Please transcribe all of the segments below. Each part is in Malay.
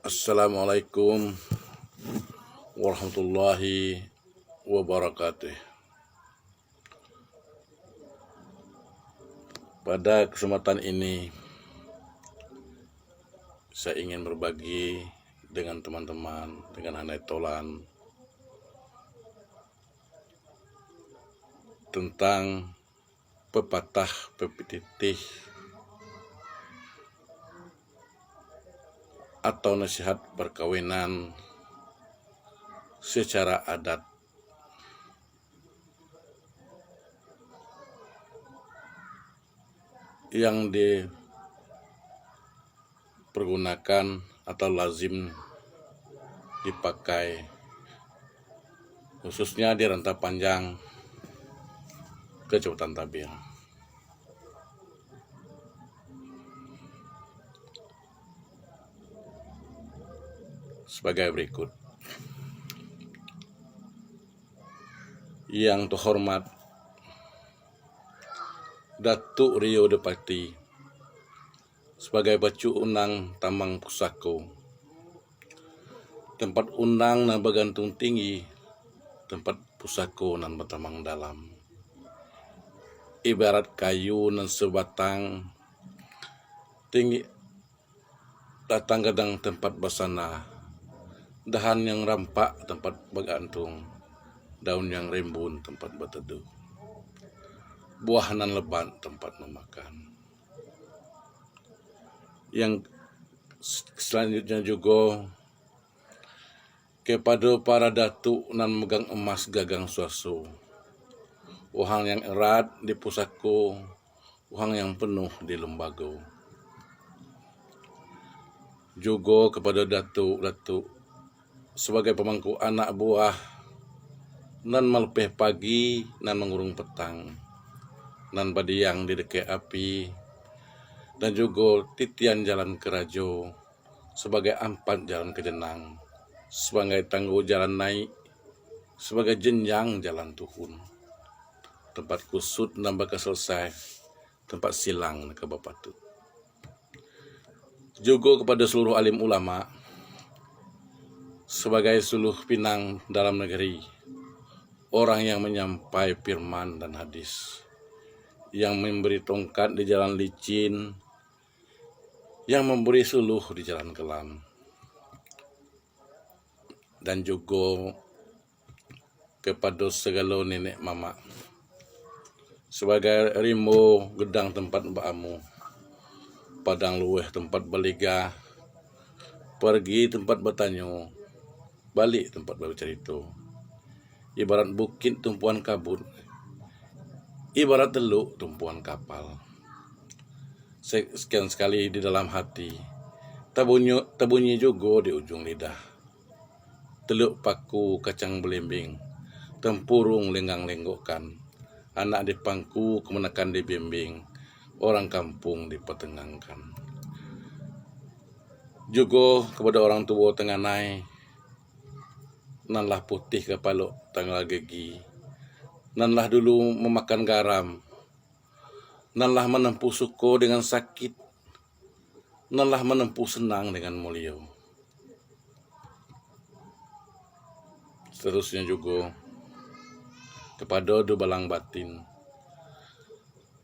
Assalamualaikum warahmatullahi wabarakatuh. Pada kesempatan ini saya ingin berbagi dengan teman-teman, dengan Hanai Tolan tentang pepatah pepitih atau nasihat perkawinan secara adat yang dipergunakan atau lazim dipakai khususnya di rentang panjang kecepatan tabir. Sebagai berikut. Yang terhormat Datuk Rio Depati sebagai Bacu Unang Tamang Pusako, tempat unang nan bergantung tinggi, tempat pusako nan bertamang dalam. Ibarat kayu nan sebatang tinggi datang kadang tempat bersana, dahan yang rampak tempat bergantung, daun yang rimbun tempat berteduh, buah nan lebat tempat memakan. Yang selanjutnya juga kepada para datuk nan megang emas gagang suasu, uang yang erat di pusako, uang yang penuh di lembaga. Juga kepada datuk-datuk sebagai pemangku anak buah nan melepeh pagi nan mengurung petang, nan badiang di dekat api, dan juga titian jalan ke rajo sebagai ampat jalan ke jenang, sebagai tangguh jalan naik, sebagai jenjang jalan turun, tempat kusut nan bakal selesai, tempat silang ke bapatut. Juga kepada seluruh alim ulama sebagai suluh pinang dalam negeri, orang yang menyampai firman dan hadis, yang memberi tongkat di jalan licin, yang memberi suluh di jalan kelam, dan juga kepada segala nenek mama sebagai rimbo gedang tempat baamu, padang luweh tempat beliga, pergi tempat bertanya, balik tempat bercerita. Ibarat bukit tumpuan kabut, ibarat teluk tumpuan kapal. Sekian sekali di dalam hati, terbunyi juga di ujung lidah. Teluk paku kacang belimbing, tempurung lenggang-lenggokkan, anak dipangku kemenakan dibimbing, orang kampung dipertengangkan. Juga kepada orang tua tenganai, nanlah putih kepala tanggal gigi, nanlah dulu memakan garam, nanlah menempuh suko dengan sakit, nanlah menempuh senang dengan mulia. Seterusnya juga kepada dubalang batin,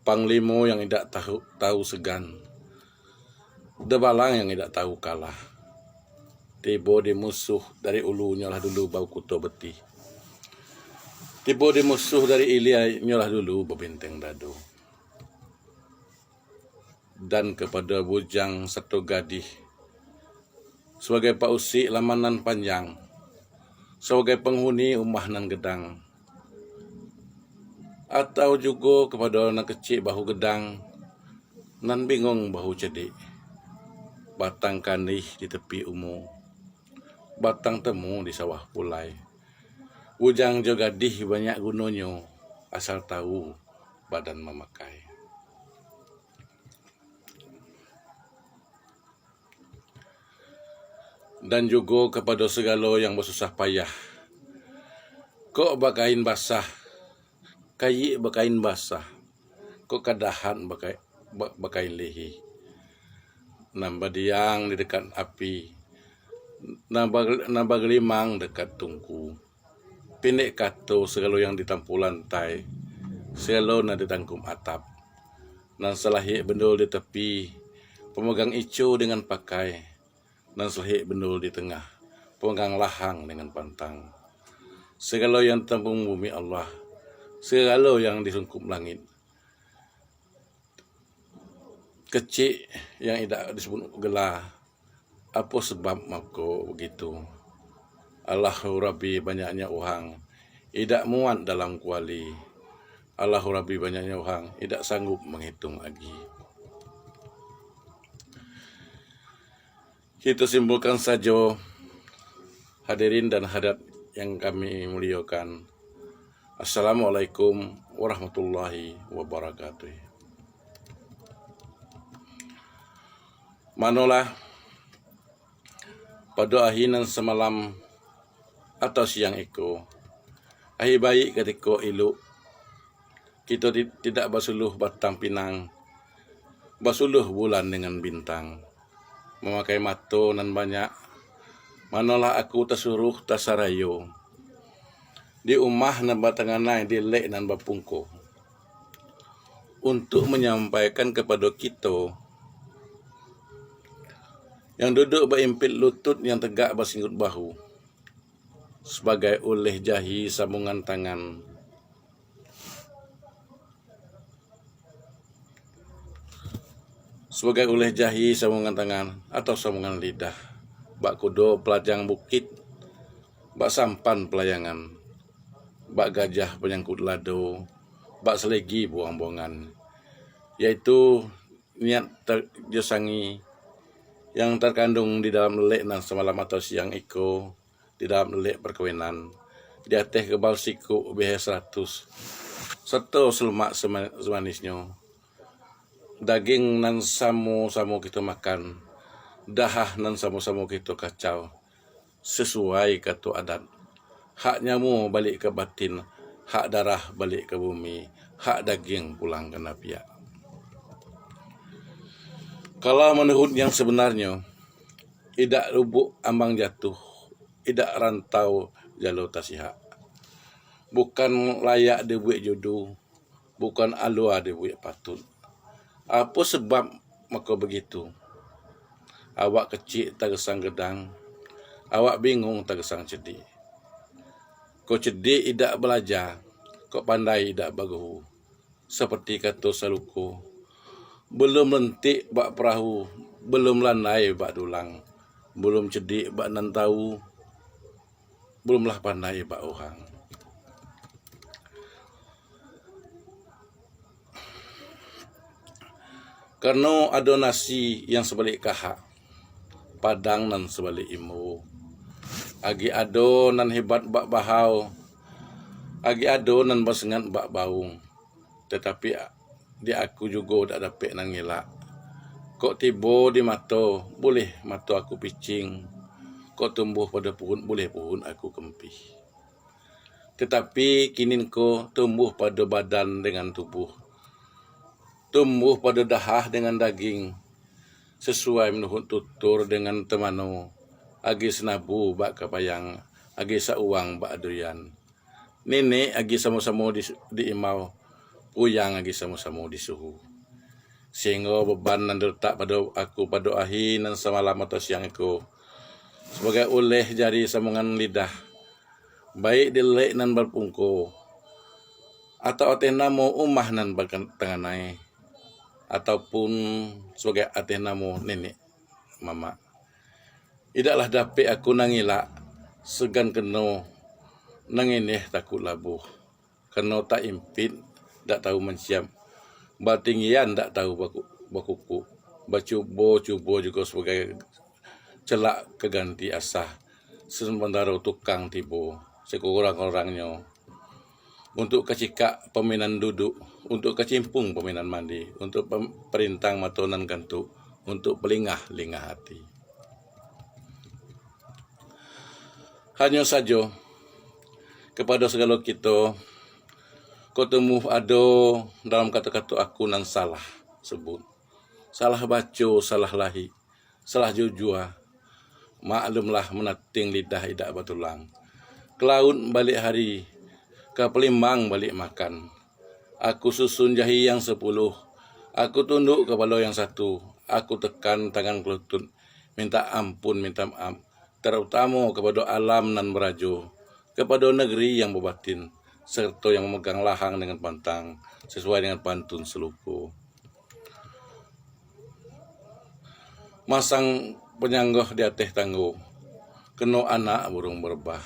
panglimo yang tidak tahu segan, debalang yang tidak tahu kalah. Tiba di musuh dari ulu nyolah dulu bau kuto beti, tiba di musuh dari ilia nyolah dulu bebenteng dado. Dan kepada bujang satu gadih sebagai pausik lamanan panjang, sebagai penghuni umah nan gedang, atau juga kepada anak kecil bahu gedang nan bingung bahu cedik, batang kanih di tepi umu, batang temu di sawah pulai, bujang jo gadih banyak gunanya, asal tahu badan memakai. Dan juga kepada segala yang bersusah payah, kok bakain basah, kayi bakain basah, kok kadahan bakain lehi, nambah diang di dekat api, nambah limang dekat tungku. Pendek kato segala yang ditampu lantai, segala na ditangkum atap. Nan selahik bendul di tepi, pemegang icu dengan pakai. Nan selahik bendul di tengah, pemegang lahang dengan pantang. Segala yang ditampung bumi Allah, segala yang disungkup langit. Kecil yang tidak disebut gelar, apa sebab mako begitu? Allahu Rabbi banyaknya uhang, tidak muat dalam kuali. Allahu Rabbi banyaknya uhang, tidak sanggup menghitung lagi. Kita simpulkan saja, hadirin dan hadirat yang kami muliakan. Assalamualaikum warahmatullahi wabarakatuh. Manolah pada ahinan semalam atau siang itu, ahi baik ketika iluk kita tidak basuluh batang pinang, basuluh bulan dengan bintang, memakai mato nan banyak. Manolah aku tersuruh tasarayo di umah nan batanganai di lek nan bapungko untuk menyampaikan kepada kita yang duduk berimpit lutut yang tegak bersinggut bahu sebagai oleh jahi sambungan tangan. Sebagai oleh jahi sambungan tangan atau sambungan lidah. Bak kudo pelajang bukit, bak sampan pelayangan, bak gajah penyangkut lado, bak selegi buang-buangan. Yaitu niat terjosangi yang terkandung di dalam lelek nan semalam atau siang iko, di dalam lelek perkawinan, di atas kebal siku BH 100 serta selemak semanisnya, daging nan samu-samu kita makan, dahah nan samu-samu kita kacau, sesuai kata adat. Hak nyamu balik ke batin, hak darah balik ke bumi, hak daging pulang ke nabiak. Kalau menurut yang sebenarnya, tidak lubuk ambang jatuh, tidak rantau jalur tasihak. Bukan layak dibuat jodoh, bukan alua dibuat patut. Apa sebab maka begitu? Awak kecil tergesang gedang, awak bingung tergesang cedik. Kau cedik tidak belajar, kau pandai tidak bagu. Seperti kata saluku, belum lentik bak perahu, belum landai bak dulang, belum cedik bak nan tahu, belumlah pandai bak orang. Karena ada nasi yang sebalik kahak, padang nan sebalik imu. Agi ado nan hebat bak bahau, agi ado nan basengat bak baung. Tetapi di aku juga tak dapat nang ngelak. Kok tiba di mata, boleh mata aku picing. Kok tumbuh pada pohon, boleh pohon aku kempih. Tetapi kini kau tumbuh pada badan dengan tubuh, tumbuh pada dahah dengan daging, sesuai menurut tutur dengan temano. Agi senabu bak kapayang, agi sauang bak adoyan. Nenek agi sama-sama di imau, puyang agi sama-sama di suhu. Sehingga beban nan letak pada aku pada ahi nan semalam atau siang itu, sebagai oleh jari sambungan lidah, baik dilek nan berpungko, atau atenamo umah nan bertanganai, ataupun sebagai atenamo nenek mama. Tidaklah dapat aku nangilak, segan kena nangineh takut labuh, kena tak impit, tak tahu menciam, batinggian tak tahu bakuku, bacubo-cubo juga sebagai celak keganti asah, sementara tukang tibo, sekurang-kurangnya, untuk kecikak peminan duduk, untuk kecimpung peminan mandi, untuk perintang matonan gantuk, untuk pelingah-lingah hati. Hanya saja, kepada segala kita, kau temu ada dalam kata-kata aku nan salah sebut. Salah baca, salah lahi, salah jujua. maklumlah menating lidah idak batulang. Ke laut balik hari, ke Pelimbang balik makan. Aku susun jahi yang 10, aku tunduk kepala yang 1, aku tekan tangan kelutut, minta ampun, minta maaf, terutama kepada alam nan berajo, kepada negeri yang berbatin, serta yang memegang lahang dengan pantang, sesuai dengan pantun seluku. Masang penyanggoh di atas tangguh, kena anak burung berbah,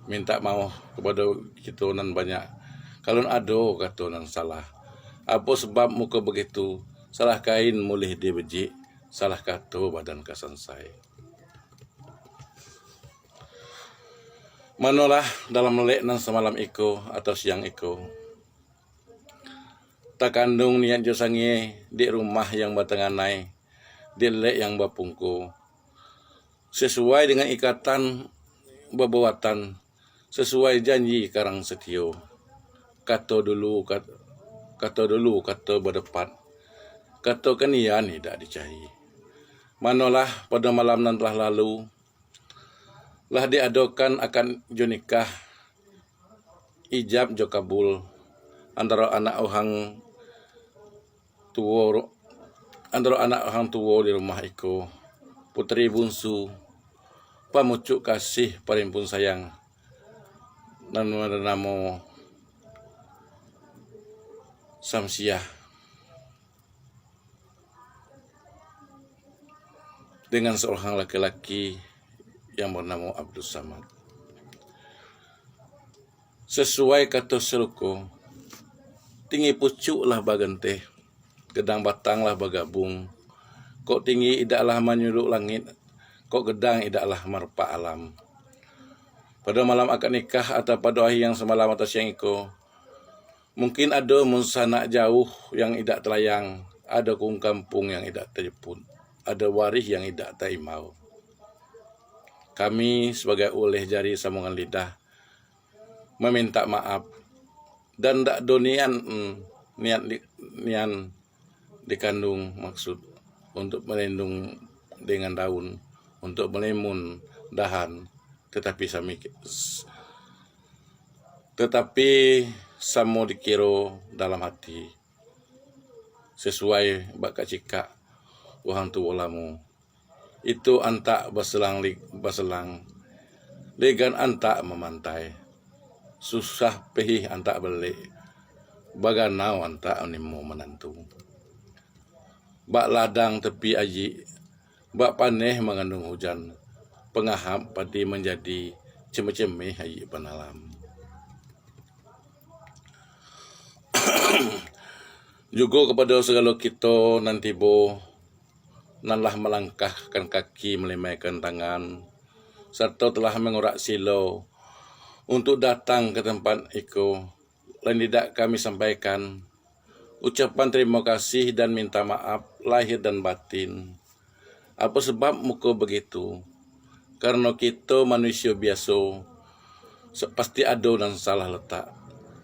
minta mau kepada kita nan banyak, kalau ada kata nan salah. Apa sebab muka begitu, salah kain mulih dibejik, salah kata badan kasansai. Manolah dalam melek nan semalam iko atau siang iko, tak kandung niat jo sangi di rumah yang batenganai, di lek yang bapungku, sesuai dengan ikatan berbuatan, sesuai janji karang setio. Kata dulu kata berdepan, kata kenian tidak dicari. Manolah pada malam nan telah lalu, lah diadakan akan jonikah, ijab jo kabul antara anak orang tua di rumah iko, putri bungsu, pamucuk kasih parimpun sayang, dan namo Samsiah, dengan seorang laki-laki yang bernama Abdul Samad. Sesuai kata seluku, tinggi pucuk lah bagante, gedang batang lah bagabung, kok tinggi idaklah menyuduk langit, kok gedang idaklah merpa alam. Pada malam akad nikah atau pada hari yang semalam atau siang iko, mungkin ada munsanak jauh yang idak telayang, ada kung kampung yang idak terjemput, ada waris yang idak taimau. Kami sebagai oleh jari sambungan lidah meminta maaf dan tak donian nian dikandung maksud untuk melindung dengan daun, untuk melimun dahan, tetapi samo dikira dalam hati, sesuai bakal cikak wahang tu olamu. Itu antak baselang legan antak memantai, susah pehih antak balik, baganau antak animu menantu. Bak ladang tepi aji, bak paneh mengandung hujan, pengahap padi menjadi cemeh-cemeh aji penalam. Juga kepada segala kita nanti nanlah melangkahkan kaki, melemaikan tangan, serta telah mengurak silo untuk datang ke tempat itu. Lain tidak kami sampaikan ucapan terima kasih dan minta maaf lahir dan batin. Apa sebab muka begitu? Karena kita manusia biasa, pasti ada dan salah letak,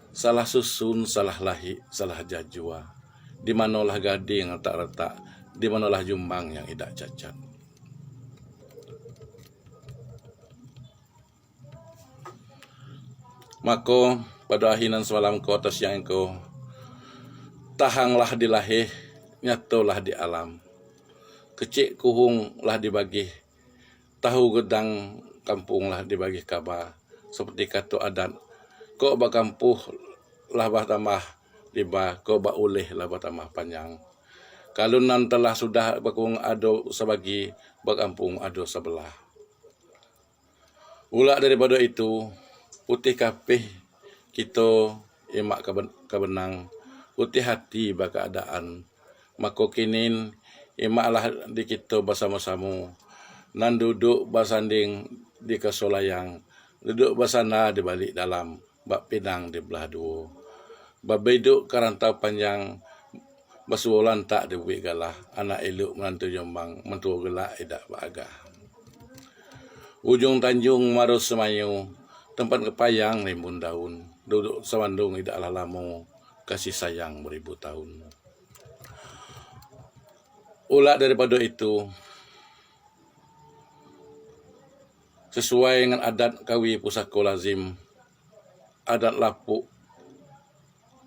salah susun, salah lahir, salah jajua. Di manalah gading yang tak retak, di manalah jumbang yang tidak cacat. Maka pada akhiran semalam kau atas yang kau, tahanglah di lahir, nyatolah di alam. Kecik kuhung lah dibagi, tahu gedang kampung lah dibagi kabar. Seperti kata adat, kau bakampuh lah tambah liba, kau uleh lah tambah panjang. Kalau nan telah sudah bakung ado sebagi, bakampung ado sebelah. Ulah daripada itu, putih kapih kita emak kebenang, putih hati baka adaan. Maka kinin emaklah di kita bersama-sama, nan duduk bersanding di kesolayang, duduk bersana di balik dalam, bak pinang di belah dua. Babeduk karantau panjang, basulan tak dibuat galah, anak elok menantu Jombang, mentua gelak idak bagah. Ujung Tanjung Marus Semayu, tempat kepayang rimbun daun, duduk sewandung idaklah lama, kasih sayang beribu tahun. Ulah daripada itu, sesuai dengan adat kawi pusako lazim, adat lapuk,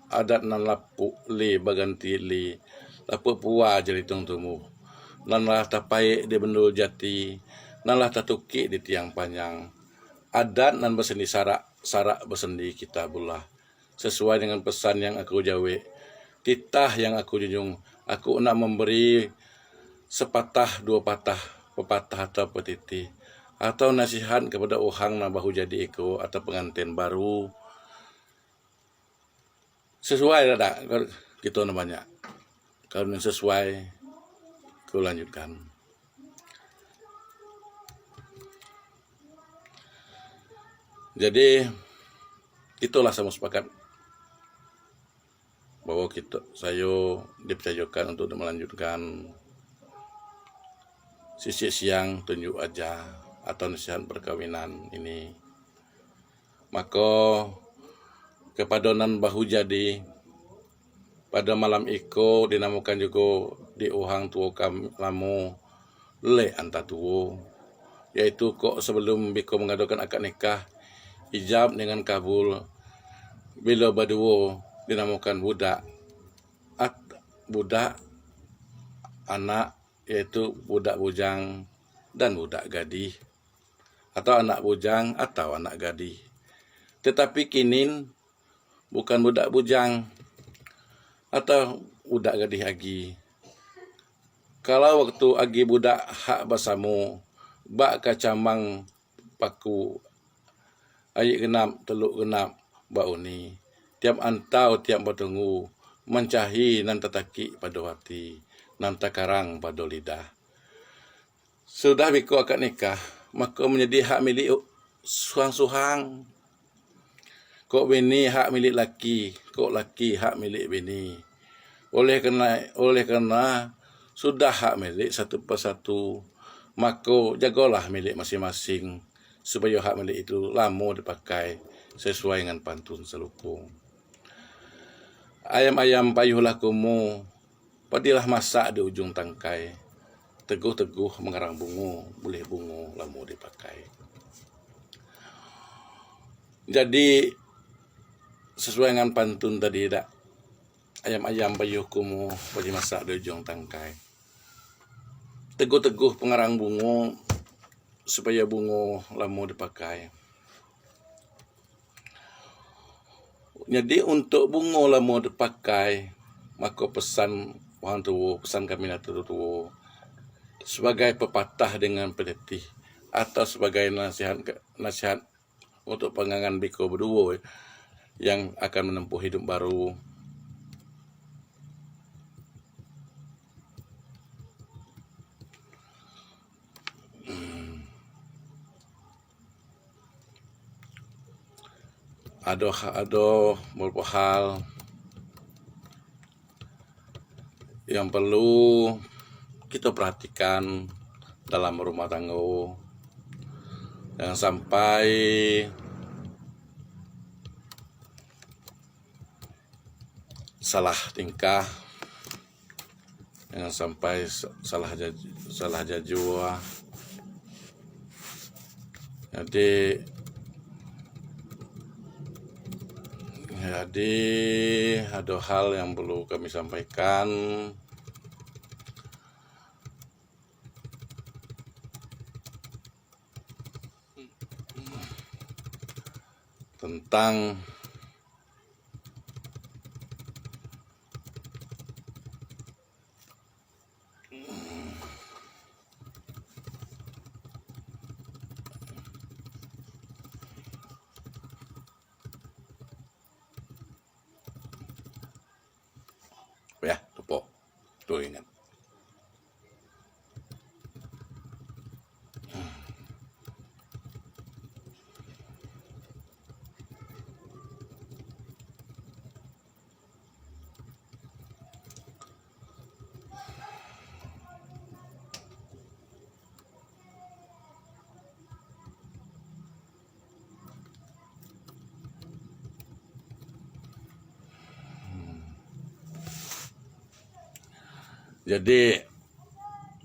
adat nan lapuk li baganti li lapuk puwa jadi tung tumu, nan lah tapai di bendul jati, nan lah tatuki di tiang panjang, adat nan bersendi sarak bersendi kita bulah, sesuai dengan pesan yang aku jawe, titah yang aku junjung, aku nak memberi sepatah dua patah, pepatah atau petiti, atau nasihat kepada orang yang baru jadi iko atau pengantin baru. Sesuai tak kita namanya. Kalau sesuai, aku lanjutkan. Jadi itulah saya sepakat bahwa saya dipercayakan untuk melanjutkan sisi siang tunjuk aja atau nasihat perkawinan ini. Maka kepadonan bahu jadi pada malam iko dinamakan juga di uhang tua lamu le anta tuo, yaitu kok sebelum biko mengadakan akad nikah ijab dengan kabul bila baduo dinamakan budak anak, yaitu budak bujang dan budak gadih, atau anak bujang atau anak gadih. Tetapi kini bukan budak bujang atau budak gadih agi. Kalau waktu agi budak hak basamu, bak kacamang paku ayik genap teluk genap bau ni, tiap antau tiap bertunggu mencahi nan tataki pada hati, nan takarang pada lidah. Sudah biko akad nikah, maka menjadi hak milik suhang-suhang. Kok bini hak milik laki, kok laki hak milik bini. Oleh kerana sudah hak milik satu persatu, maka jagalah milik masing-masing supaya hak milik itu lama dipakai sesuai dengan pantun selukung. Ayam-ayam payuhlah kumu, padilah masak di ujung tangkai, teguh-teguh mengarang bungu, boleh bungu lama dipakai. Jadi sesuai dengan pantun tadi tak, ayam-ayam payuh kumu, padi masak di ujung tangkai, teguh-teguh pengarang bungu supaya bungu lama dipakai. Jadi untuk bunga lama dipakai, maka pesan orang tua, pesan kami tua sebagai pepatah dengan peletih atau sebagai nasihat untuk pengangan biko berdua yang akan menempuh hidup baru. Ada beberapa hal yang perlu kita perhatikan dalam rumah tangga, jangan sampai salah tingkah, jangan sampai salah jajua. Jadi ada hal yang perlu kami sampaikan tentang ya, lupa. Tuh ingat. Jadi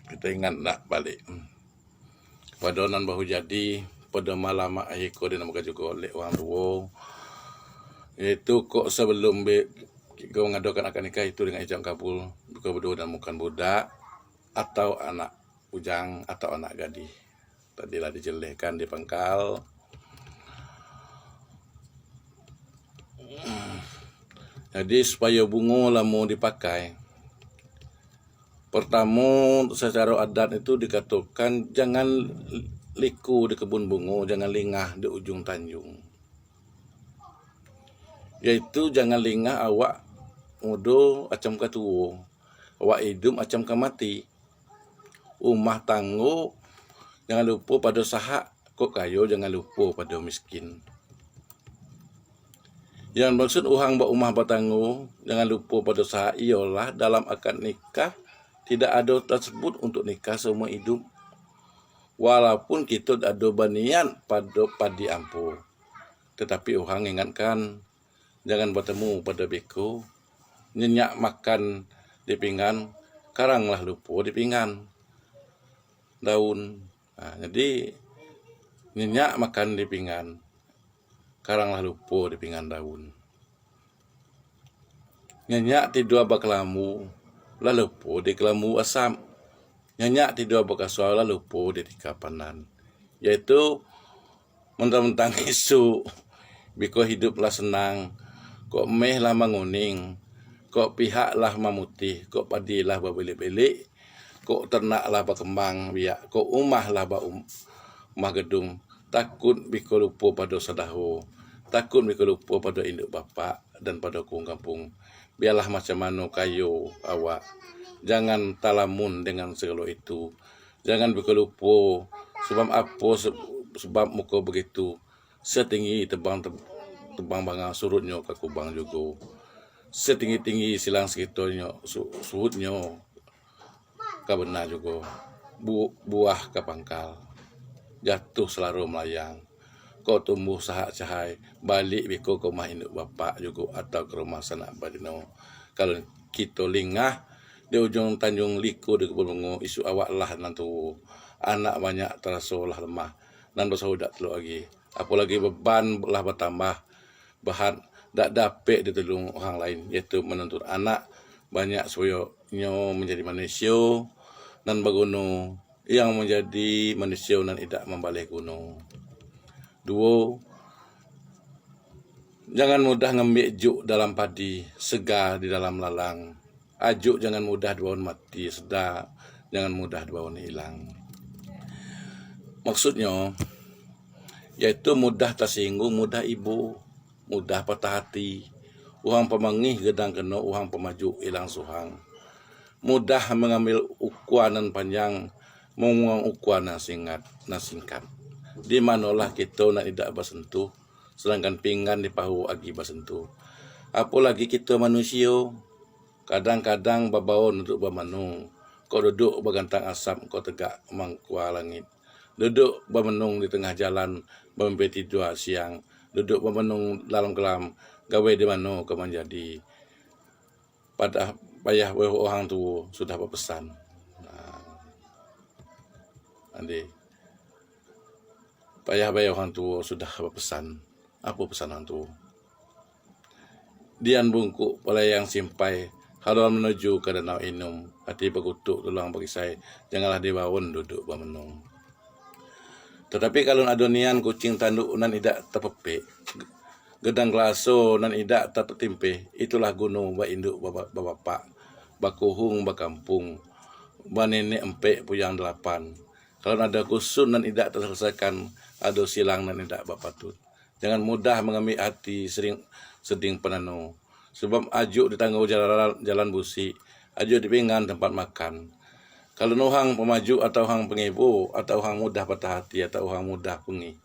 kita ingat nak balik kepadonan bahu jadi pada malam akhir ko din naman juga oleh orang tua. Itu kok sebelum kau ngadokan akad nikah itu dengan ijab kabul, kau berdua dan bukan budak atau anak bujang atau anak gadis. Tadilah dijelehkan di pangkal. Jadi supaya bunga lah mau dipakai. Pertama secara adat itu dikatakan jangan liku di kebun bunga, jangan lingah di ujung tanjung. Yaitu jangan lingah awak muda acam katua, awak hidup acam kamati. Umah tanggo jangan lupa pada sahak, kok kayo jangan lupa pada miskin. Yang maksud uhang umah batanggo jangan lupa pada sahak ialah dalam akad nikah tidak ada tersebut untuk nikah seumur hidup. Walaupun kita ada banian pada padi ampu. Tetapi orang ingatkan, jangan bertemu pada beko. Nyenyak makan di pinggan, karanglah lupa di pinggan. Daun. Nah, jadi, nyenyak makan di pinggan, karanglah lupa di pinggan daun. Nyenyak tidur bakelamu, lalu po di kelamu asam. Nyenyak tidur bakaswala lalu po di tikapanan. Yaitu mentang-mentang isu biko hiduplah senang, kok meh lah menguning, kok pihak lah memutih, kok padilah berbelik-belik, kok ternak lah berkembang biak, kok umah lah umah gedung. Takut biko lupa pada sadahu, takut biko lupa pada induk bapak dan pada kampung. Biarlah macam mana kayo awak. Jangan talamun dengan segala itu. Jangan berkelupa. Sebab apa? Sebab muka begitu. Setinggi tebang bangang surutnya ke kubang juga. Setinggi-tinggi silang sekitarnya surutnya ke benar juga. Buah ke pangkal. Jatuh selalu melayang. Kau tumbuh sahak cahai, balik biko ke rumah induk bapak juga atau ke rumah sanak badino. Kalau kita lingah di ujung tanjung liku di kebun bunga, isu awak lah nantu anak banyak terasa lah lemah dan bersahudak telur lagi. Apalagi beban lah bertambah, bahan tak dapat ditolong orang lain, iaitu menuntut anak banyak supaya menjadi manusia dan berguna yang menjadi manusia dan tidak membalik guna. 2. Jangan mudah ngambil juk dalam padi, segar di dalam lalang. Ajuk jangan mudah dibawa mati, sedar jangan mudah dibawa hilang. Maksudnya, yaitu mudah tersinggung, mudah ibu, mudah patah hati. Uhang pemangih gedang kena, uhang pemaju hilang suhang. Mudah mengambil ukuran panjang, menguang ukuran singkat. Di manalah kita nak tidak bersentuh, sedangkan pinggan di pahu agi bersentuh. Apalagi kita manusia, kadang-kadang berbaun untuk bermenung. Kau duduk bergantang asap, kau tegak mangkua langit. Duduk bermenung di tengah jalan, bermimpi tidur siang. Duduk bermenung dalam kelam, gawe di mana kau menjadi. Pada payah orang tu sudah berpesan. Nanti. Payah orang tua sudah berpesan. Apa pesan orang tua? Dian bungkuk pelayang simpai, haluan menuju ke danau inum, hati berkutuk tulang bagi saya, janganlah dibangun duduk bermenung. Tetapi kalau ada nian kucing tanduk nan idak terpepek, gedang gelaso nan idak tertimpe, itulah gunung induk bapak, bakuhung bakampung, nenek empek puyang 8. Kalau ada kusun dan tidak terselesaikan, ada silang dan tidak berpatut. Jangan mudah mengambil hati seding penanu. Sebab ajuk di tangga jalan busi, ajuk di pinggan tempat makan. Kalau nuhang pemaju atau hang pengibu, atau hang mudah patah hati, atau hang mudah pengi,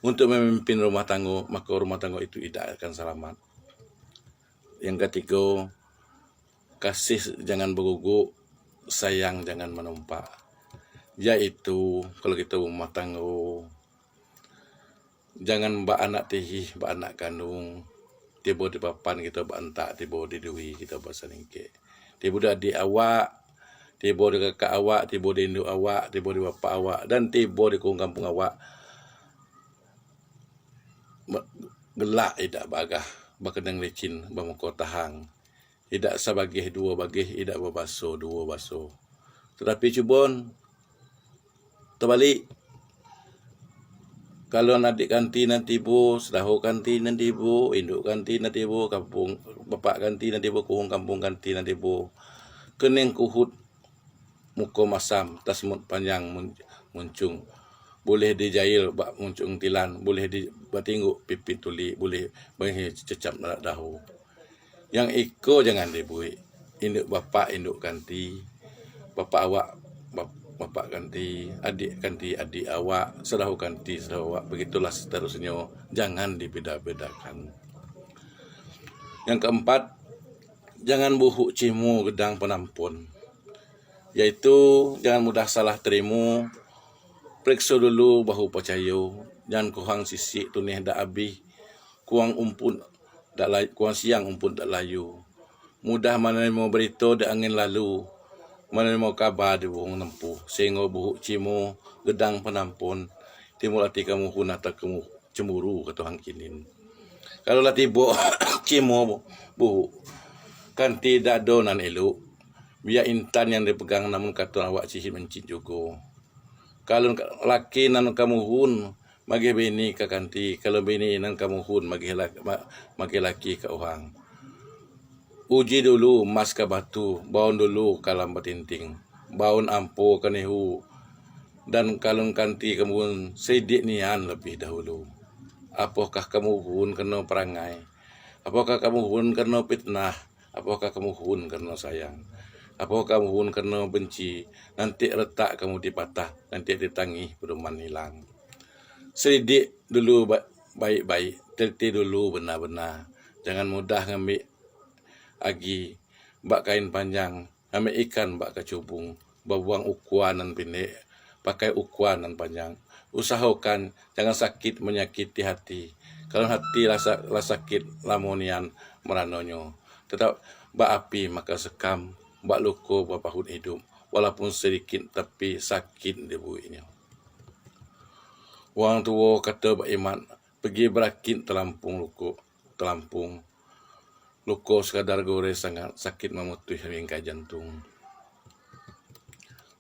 untuk memimpin rumah tangga, maka rumah tangga itu tidak akan selamat. Yang ketiga, kasih jangan berguguk, sayang jangan menumpak. Yaitu kalau kita rumah tangga, jangan anak tihih, anak kandung, tiba di papan kita bantak, tiba di dui kita bahasa ningke, tiba di adik awak, tiba di kakak awak, tiba di induk awak, tiba di bapak awak, dan tiba di kampung awak. gelak idak bagah bakedeng licin bamako tahang. Idak sabagih dua bagih, idak bebaso dua baso. Tetapi cubon terbalik. Kalau adik kanti nanti bu, sedahu kanti nanti bu, induk kanti nanti bu, kampung bapak kanti nanti bu, kuhung kampung kanti nanti bu. Kening kuhut muko masam tasmut panjang muncung. Boleh dijail bak muncung tilan, boleh di batingguk pipit tuli, boleh bagi cecap dahu. Yang iko jangan dibui. Induk bapak induk kanti, bapak awak bapak kanti, adik awak, sedahu kanti sedahu awak. Begitulah seterusnya, jangan dibeda-bedakan. Yang keempat, jangan buhuk cimu gedang penampun, yaitu jangan mudah salah terima. Periksa dulu bahu percaya, jangan kuang sisik tunih dak habis, kuang umpun dak layu, kuang siang umpun dak layu. Mudah menerima berita dak angin lalu, menerima kabar di buhung nempuh, sehingga buhuk cimu gedang penampun, timul hati kamu hunah tak kamu cemburu ke Tuhan kinin. Kalau lah tiba cimu buhuk, kan tidak donan elok, biar intan yang dipegang namun kata awak cihit mencit juga. Kalau laki nan kamu hun magi bini ke kanti, kalau bini nan kamu hun magi laki ke orang. Uji dulu emas ke batu, baun dulu kalam batinting, baun ampo ke nehu, dan kalau kanti kamu hun sedik nian lebih dahulu. Apakah kamu hun kena perangai? Apakah kamu hun kena fitnah? Apakah kamu hun kena sayang? Apakah kamu hun kena benci? Nanti letak kamu dipatah, nanti ditangih pedoman hilang. Selidik dulu baik-baik, teliti dulu benar-benar. Jangan mudah ngambil agi, bak kain panjang, ambil ikan bak kecubung, babuang ukuanan pendek, pakai ukuanan panjang. Usahakan jangan sakit menyakiti hati. Kalau hati rasa sakit lamonian meranonyo, tetap bak api maka sekam, bak luko berpahut hidup, walaupun sedikit tapi sakit debuinya. Wang tua kata beriman, pergi berakit telampung luko sekadar gore sangat sakit memutuh ringkai jantung.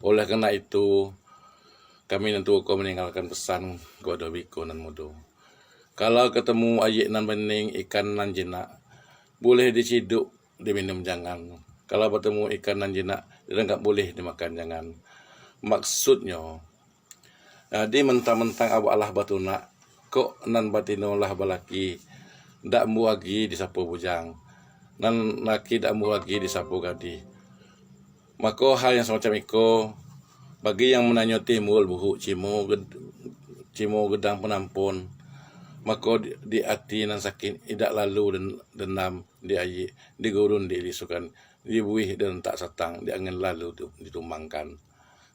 Oleh karena itu, kami nentu kau meninggalkan pesan kepada biko nan mudo. Kalau ketemu ayik nan bening, ikan nan jinak, boleh diciduk, diminum jangan. Kalau bertemu ikan nan jinak, dia tak boleh dimakan jangan. Maksudnya, di mentang-mentang awak Allah batuna, kok nan batino lah balaki, dak muagi disapu bujang, nan laki dak muagi disapu gadi. Maka hal yang semacam itu, bagi yang menanya timbul buhuk cimu gedang penampun, maka di hati nan sakit idak lalu dan denam di ayi, di gurun dilisukan, dibuih dan tak satang, di angin lalu ditumbangkan.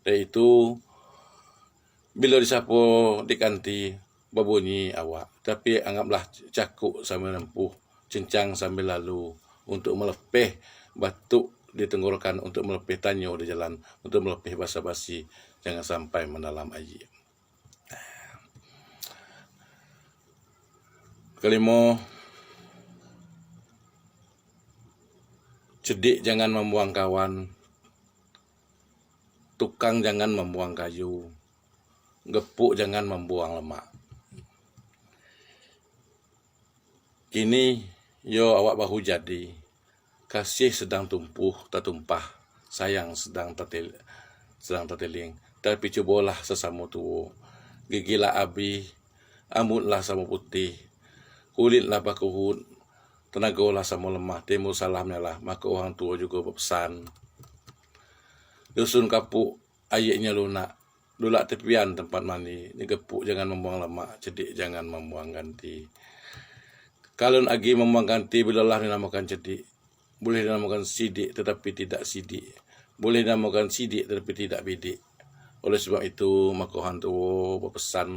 Dan itu bila disapu di kanti berbunyi awak, tapi anggaplah cakuk sambil nempuh, cincang sambil lalu, untuk melepeh batuk di tenggorokan, untuk melepeh tanyo di jalan, untuk melepeh basa-basi, jangan sampai mendalam ayi. Kelima, cedik jangan membuang kawan, tukang jangan membuang kayu, gepuk jangan membuang lemak. Kini yo awak bahu jadi, kasih sedang tak tumpah, sayang sedang tertiling. Tapi cubalah sesama tua, gigilah abi, ambutlah sama putih, kulitlah bakuhut, tenagalah sama lemah, timbul salahnya lah, maka orang tua juga berpesan. Dusun kapuk, ayiknya lunak, dulak tepian tempat mandi, ni gepuk jangan membuang lemak, cedik jangan membuang ganti. Kalau agi membuang ganti, bila lah dinamakan cedik, boleh dinamakan sidik tetapi tidak sidik, boleh dinamakan sidik tetapi tidak bidik. Oleh sebab itu, maka orang tua berpesan,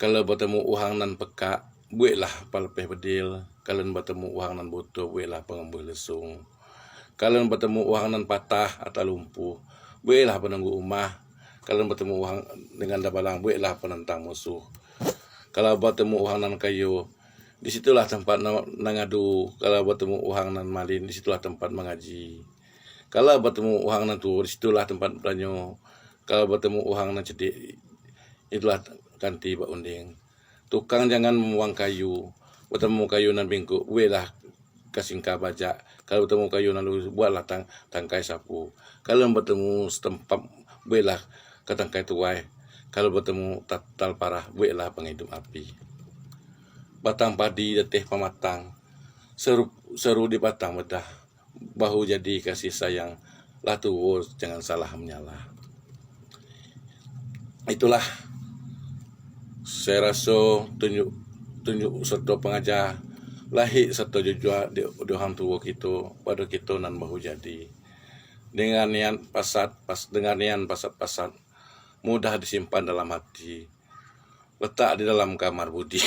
kalau bertemu uhang nan pekak, buatlah palepeh bedil. Kalau bertemu uhang nan butuh, buatlah pengembuh lesung. Kalau bertemu uhang nan patah atau lumpuh, buatlah penunggu rumah. Kalau bertemu uhang dengan dabalang, buatlah penentang musuh. Kalau bertemu uhang nan kayu, disitulah tempat nangadu. Kalau bertemu uhang nan malin, disitulah tempat mengaji. Kalau bertemu uhang nan tu, disitulah tempat beranyo. Kalau bertemu uhang nan cedik, itulah ganti bak unding. Tukang jangan membuang kayu. Bertemu kayu nan bingkuk, welah kasingka bajak. Kalau bertemu kayu nan lurus, buatlah tangkai sapu. Kalau bertemu setempat, welah ke tangkai tuai. Kalau bertemu tal parah, welah penghidup api. Batang padi deteh pematang, seru di batang bedah. Bahu jadi kasih sayang, lah tuwo jangan salah menyalah. Itulah saya rasa tunjuk serta pengajar lahir serta jujur di hang tua kita pada kita nan bahu jadi. Dengan nian pasat mudah disimpan dalam hati, letak di dalam kamar budi.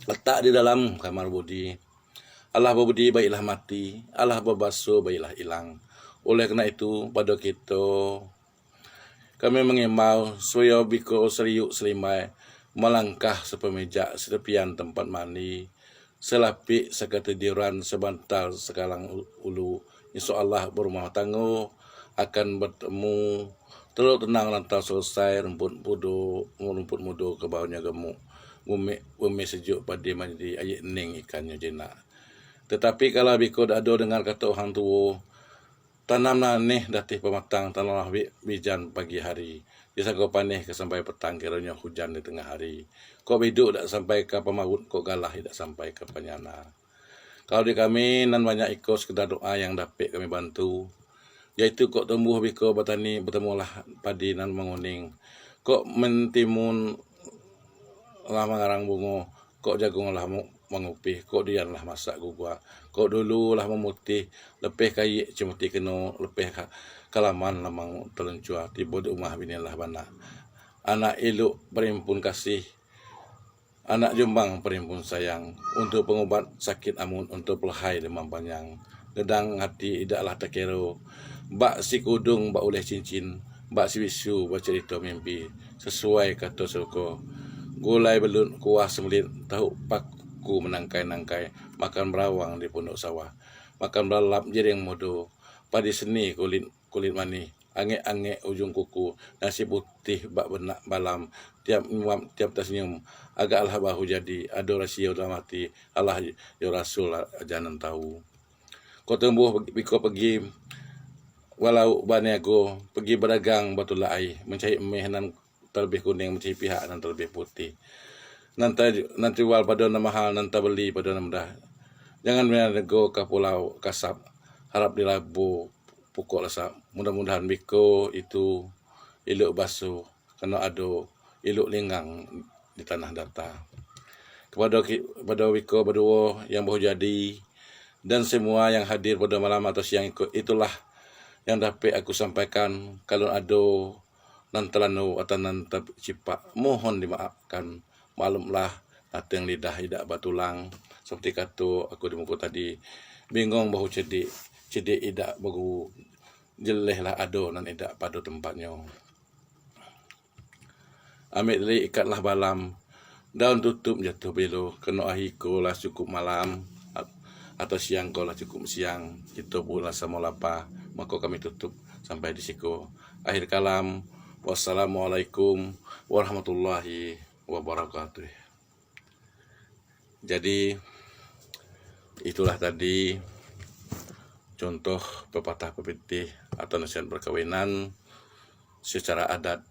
Letak di dalam kamar budi. Allah berbudi baiklah mati, Allah berbasuh baiklah hilang. Oleh karena itu pada kita kami mengimbau supaya biko seriuk selimai melangkah sepemeja setepian tempat mandi, selapik seketiduran sebantal sekalang ulu. InsyaAllah berumah tangga akan bertemu teluk tenang lantar selesai rumput muda ke bawahnya gemuk. Bumi sejuk pada mandi ayat ning ikannya jenak. Tetapi kalau biko dah ada dengar kata orang tua, tanamlah nih datih pematang, tanamlah bijan pagi hari. Bisa kau panih ke sampai petang, kiranya hujan di tengah hari. Kau biduk tak sampai ke pemahut, kau galah tak sampai ke penyana. Kalau di kami nan banyak ikut sekedar doa yang dapat kami bantu. Yaitu kau tumbuh biko bertani, bertemulah padi nan menguning. Kau mentimun lah mengarang bunga, kau jagung lah mengupih, kau dianlah masak gugua, kau dulu lah memutih, lepeh kayi cemeti keno, lepeh kalaman lamang teluncua, tiba di rumah binilah bana. Anak iluk perimpun kasih, anak jumbang perimpun sayang, untuk pengobat sakit amun, untuk pelahai demam panjang. Gedang hati idaklah terkero, bak si kudung bak oleh cincin, bak si bisu bak cerita mimpi, sesuai kata suko. Gulai belut kuah sembelit, tahu paku menangkai-nangkai, makan berawang di pondok sawah, makan belalap jering modo, padi seni kulit mani, angek-angek ujung kuku, nasi putih bak benak balam, tiap tersenyum, agaklah bahu jadi, adorasi udah mati, Allah ya Rasul jangan tahu. Kau tumbuh kau pergi walau baniago, pergi berdagang batu lai, mencari emeh nan terlebih kuning, mencari pihak nan terlebih putih. Nanti wal pada nama mahal, nanti beli pada nama dah. Jangan menego ke pulau kasap, harap dilabu pukul lesap. Mudah-mudahan biko itu iluk basuh, kena ado iluk linggang di tanah data. Kepada biko berdua yang baru jadi dan semua yang hadir pada malam atau siang ikut, itulah yang dapat aku sampaikan. Kalau ada nan telanu atau nan tercipak, mohon dimaafkan. Malumlah nateng lidah tidak batulang. Seperti kata aku di muka tadi, bingung bahu cedik tidak baru jeleh lah ado nan tidak pada tempatnya. Ambil li ikatlah balam, daun tutup jatuh belo, kena ahiko lah cukup malam, atau siang kau lah cukup siang, kita pula sama lapa, maka kami tutup sampai di siku. Akhir kalam, wassalamualaikum warahmatullahi wabarakatuh. Jadi itulah tadi contoh pepatah pepatih atau nasihat perkawinan secara adat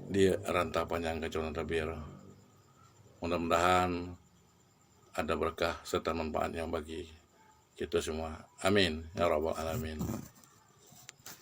di rantau panjang kecuali tabir. Mudah-mudahan ada berkah serta manfaat yang bagi kita semua. Amin ya rabbal alamin.